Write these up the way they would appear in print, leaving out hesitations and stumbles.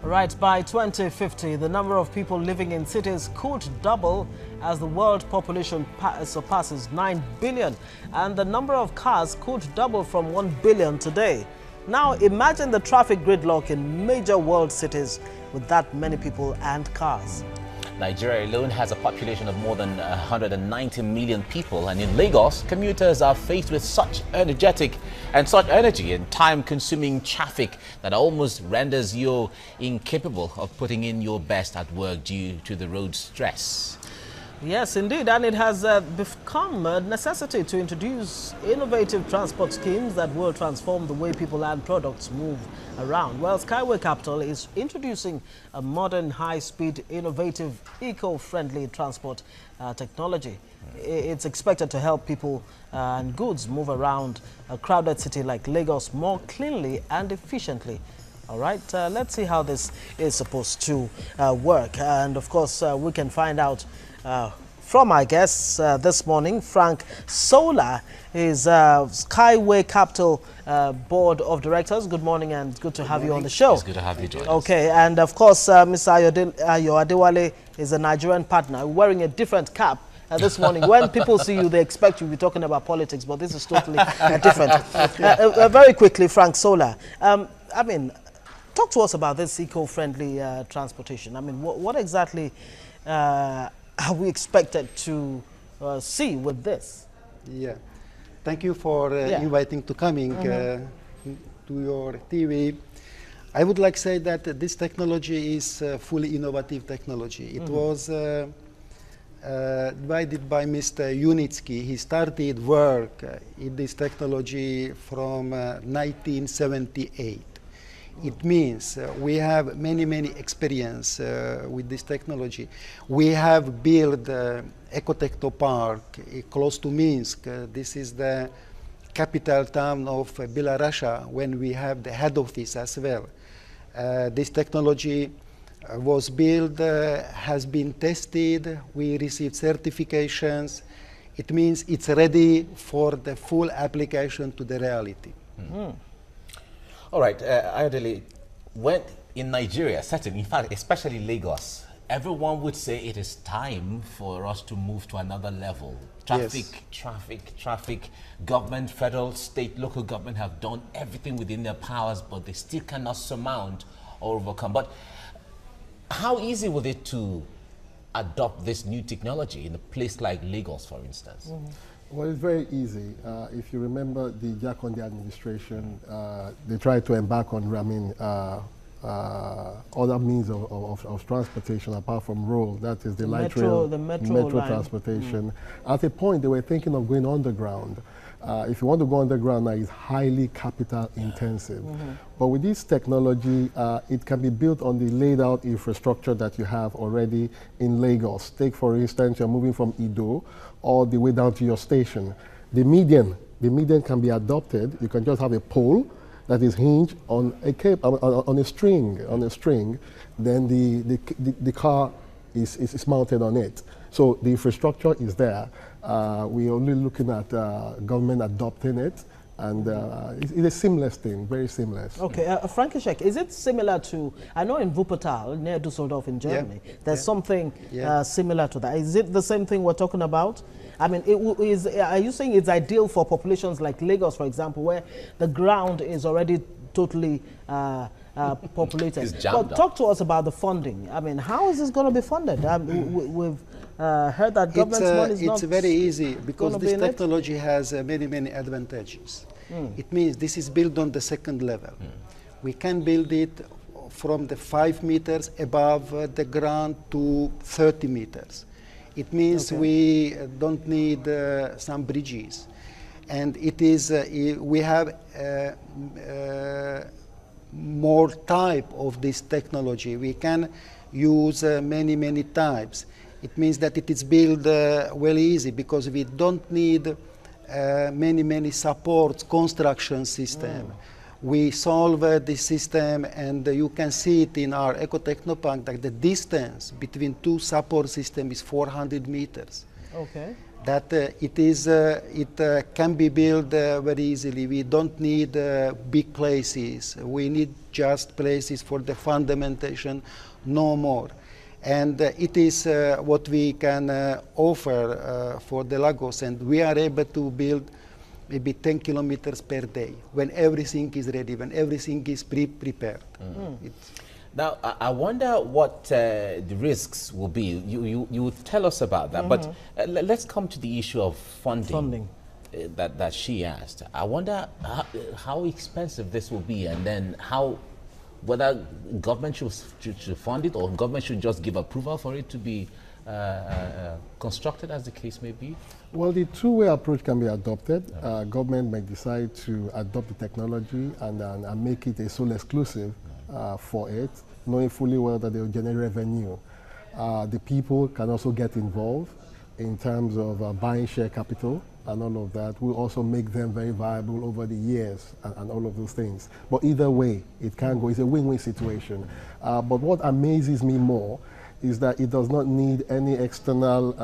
Right, by 2050, the number of people living in cities could double as the world population surpasses 9 billion, and the number of cars could double from 1 billion today. Now, imagine the traffic gridlock in major world cities with that many people and cars. Nigeria alone has a population of more than 190 million people, and in Lagos, commuters are faced with such energy and time-consuming traffic that almost renders you incapable of putting in your best at work due to the road stress. Yes, indeed, and it has become a necessity to introduce innovative transport schemes that will transform the way people and products move around. Well, SKYWAY Capital is introducing a modern, high-speed, innovative, eco-friendly transport technology. It's expected to help people and goods move around a crowded city like Lagos more cleanly and efficiently. All right, let's see how this is supposed to work. And of course, we can find out from our guests this morning. Frantisek Solar is SKYWAY Capital Board of Directors. Good morning and good to have you on the show. It's good to have you, George. Okay, and of course, Mr. Ayo Adewale is a Nigerian partner wearing a different cap. This morning, when people see you, they expect you to be talking about politics, but this is totally different. Very quickly, Frantisek Solar. I mean, talk to us about this eco-friendly transportation. I mean, what exactly are we expected to see with this? Yeah, thank you for inviting to coming to your TV. I would like to say that this technology is fully innovative technology. It was divided by Mr. Unitsky. He started work in this technology from 1978. It means we have many experience with this technology. We have built Ecotechno Park close to Minsk. This is the capital town of Belarus, when we have the head office as well. This technology was built, has been tested. We received certifications. It means it's ready for the full application to the reality. All right, Ayodele, when in Nigeria, certainly, in fact, especially Lagos, everyone would say it is time for us to move to another level. Traffic. Government, federal, state, local government have done everything within their powers, but they still cannot surmount or overcome. But how easy was it to adopt this new technology in a place like Lagos, for instance? Well, it's very easy. If you remember the Jakonde administration, they tried to embark on, other means of transportation apart from road. That is the light rail, the metro transportation. At a point, they were thinking of going underground. If you want to go underground now, it's highly capital intensive. But with this technology, it can be built on the laid out infrastructure that you have already in Lagos. Take, for instance, you're moving from Ido all the way down to your station. The median can be adopted. You can just have a pole that is hinged on a on a string. Then the car is mounted on it. So the infrastructure is there. We're only looking at government adopting it, and it's a seamless thing, very seamless. Okay, Frantisek, is it similar to, I know in Wuppertal, near Düsseldorf in Germany, there's something similar to that. Is it the same thing we're talking about? I mean, are you saying it's ideal for populations like Lagos, for example, where the ground is already totally populated? But talk to us about the funding. I mean, how is this going to be funded? We've heard that government's money is not. It's very easy because this technology has many advantages. It means this is built on the second level. We can build it from the 5 meters above the ground to 30 meters. It means we don't need some bridges. And it is, we have more type of this technology. We can use many types. It means that it is built well easy because we don't need many supports construction system. We solve the system, and you can see it in our Ecotechno Park that the distance between two support systems is 400 meters. Okay. that it can be built very easily. We don't need big places. We need just places for the fundamentation, no more. And it is what we can offer for the Lagos, and we are able to build maybe 10 kilometers per day when everything is ready, when everything is prepared. Now, I wonder what the risks will be. You tell us about that, but let's come to the issue of funding. That she asked. I wonder how expensive this will be, and then whether government should fund it, or government should just give approval for it to be constructed, as the case may be. Well, the two-way approach can be adopted. Government may decide to adopt the technology and make it a sole exclusive for it, knowing fully well that they will generate revenue. The people can also get involved in terms of buying share capital and all of that. Will also make them very viable over the years and all of those things. But either way, it can go. It's a win-win situation. But what amazes me more is that it does not need any external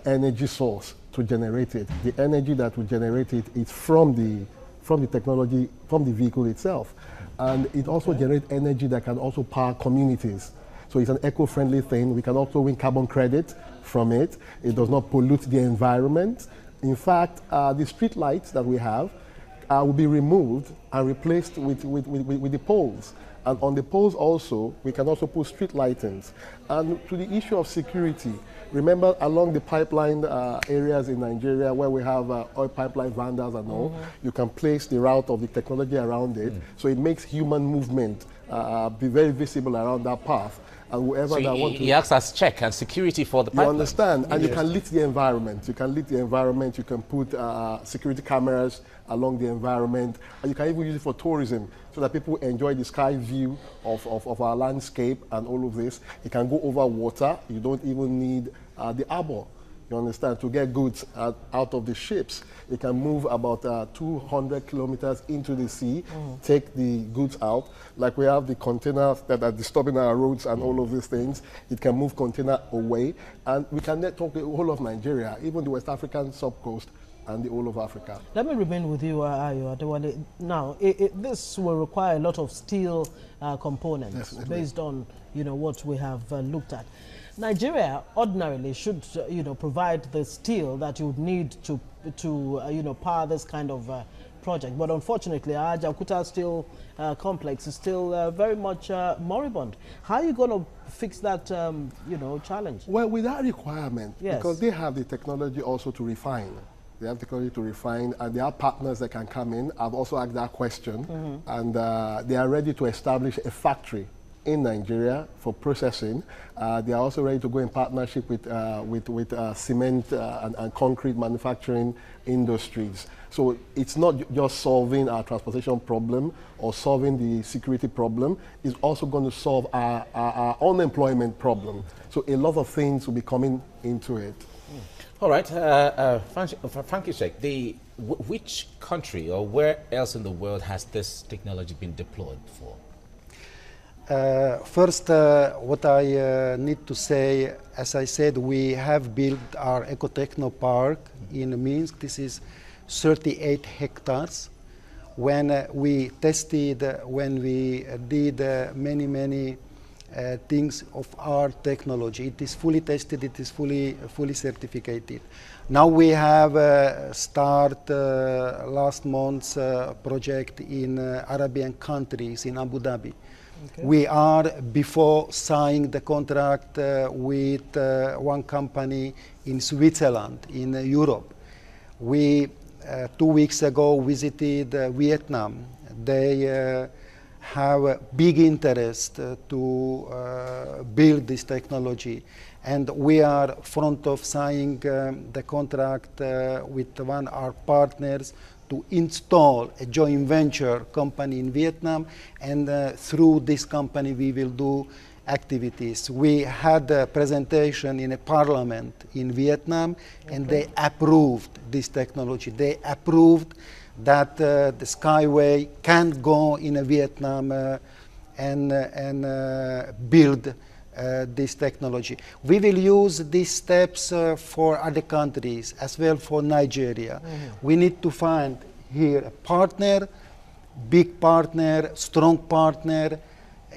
energy source to generate it. The energy that will generate it is from the technology, from the vehicle itself. And it also generates energy that can also power communities. So it's an eco-friendly thing. We can also win carbon credit from it. It does not pollute the environment. In fact, the street lights that we have will be removed and replaced with the poles. And on the poles also, we can also put street lightings. And to the issue of security, remember along the pipeline areas in Nigeria where we have oil pipeline vandals and all, you can place the route of the technology around it. So it makes human movement be very visible around that path. And whoever so that wants to... He acts as check and security for the pipeline. You understand? And you can lit the environment. You can lit the environment. You can put security cameras along the environment. And you can even use it for tourism so that people enjoy the sky view of our landscape and all of this. It can go over water. You don't even need the arbor. You understand? To get goods out of the ships, it can move about 200 kilometers into the sea, take the goods out. Like we have the containers that are disturbing our roads and all of these things. It can move container away, and we can network the whole of Nigeria, even the West African subcoast and the whole of Africa. Let me remain with you, Ayo Adewale. Now, this will require a lot of steel components. Definitely. Based on what we have looked at. Nigeria ordinarily should provide the steel that you would need to power this kind of project, but unfortunately our Jakarta steel complex is still very much moribund. How are you going to fix that challenge? Well, with that requirement, yes, because they have the technology also to refine. They have technology to refine, and there are partners that can come in. I've also asked that question, and they are ready to establish a factory in Nigeria for processing. They are also ready to go in partnership with cement and concrete manufacturing industries. So it's not just solving our transportation problem or solving the security problem, it's also going to solve our unemployment problem. So a lot of things will be coming into it. All right, Frantisek, which country or where else in the world has this technology been deployed for? First, what I need to say, as I said, we have built our Ecotechno Park in Minsk. This is 38 hectares. When we tested, when we did many things of our technology, it is fully tested, it is fully certificated. Now we have start last month's project in Arabian countries, in Abu Dhabi. Okay. We are before signing the contract with one company in Switzerland, in Europe. We 2 weeks ago visited Vietnam. They have a big interest to build this technology, and we are front of signing the contract with one of our partners to install a joint venture company in Vietnam, and through this company we will do activities. We had a presentation in a parliament in Vietnam, okay, and they approved this technology. They approved that the SKYWAY can go in Vietnam and build this technology. We will use these steps for other countries as well for Nigeria. We need to find here a partner, big partner, strong partner,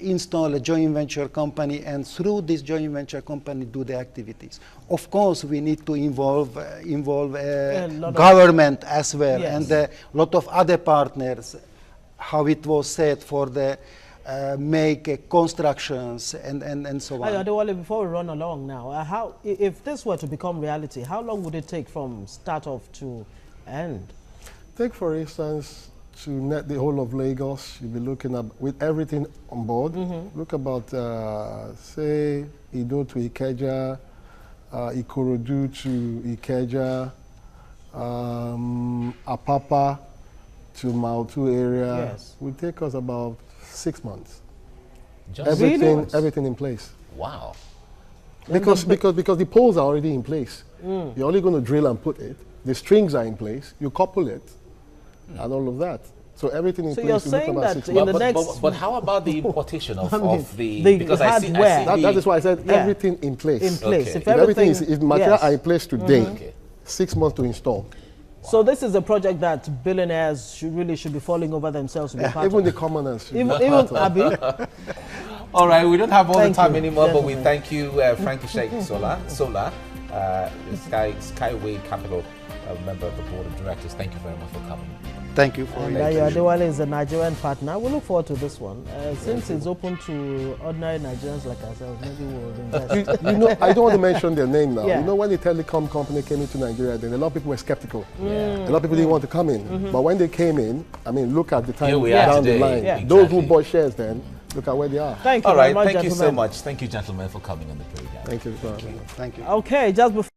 install a joint venture company, and through this joint venture company do the activities. Of course, we need to involve government as well, Yes. and a lot of other partners, how it was said, for the make constructions and so on. Adewale, before we run along now, if this were to become reality, how long would it take from start off to end? Take, for instance, to net the whole of Lagos, you'll be looking at, with everything on board, look about, say, Ido to Ikeja, Ikorodu to Ikeja, Apapa to Mautu area. Yes. Will take us about 6 months. Just Everything in place. wow. Because the poles are already in place. You're only going to drill and put it. The strings are in place. You couple it, and all of that. So everything in So place. you're will look saying about that 6 in months. the next... But how about the importation of, the the hardware. That is why I said Yeah. everything in place. in place. Okay. If If materials are in place today, Okay. 6 months to install. So this is a project that billionaires should be falling over themselves to be part Even of. the commoners. should Even be part of. Abi, All right, we don't have all Thank the time you, anymore, but we gentlemen. thank you, Frantisek Solar, SKYWAY Capital, member of the board of directors. Thank you very much for coming. Thank you for and your Adewale is a Nigerian partner. We look forward to this one. Since it's open to ordinary Nigerians like ourselves, maybe we'll invest. You know, I don't want to mention their name now. Yeah. You know, when the telecom company came into Nigeria, then a lot of people were skeptical. A lot of people didn't want to come in. But when they came in, I mean, look at the time Here we are down today. the line. Yeah. Those who Exactly. bought shares then, look at where they are. Thank you All very right, much, thank you so gentlemen. much. Thank you, gentlemen, for coming on the program. Thank you. Thank you. Okay, just before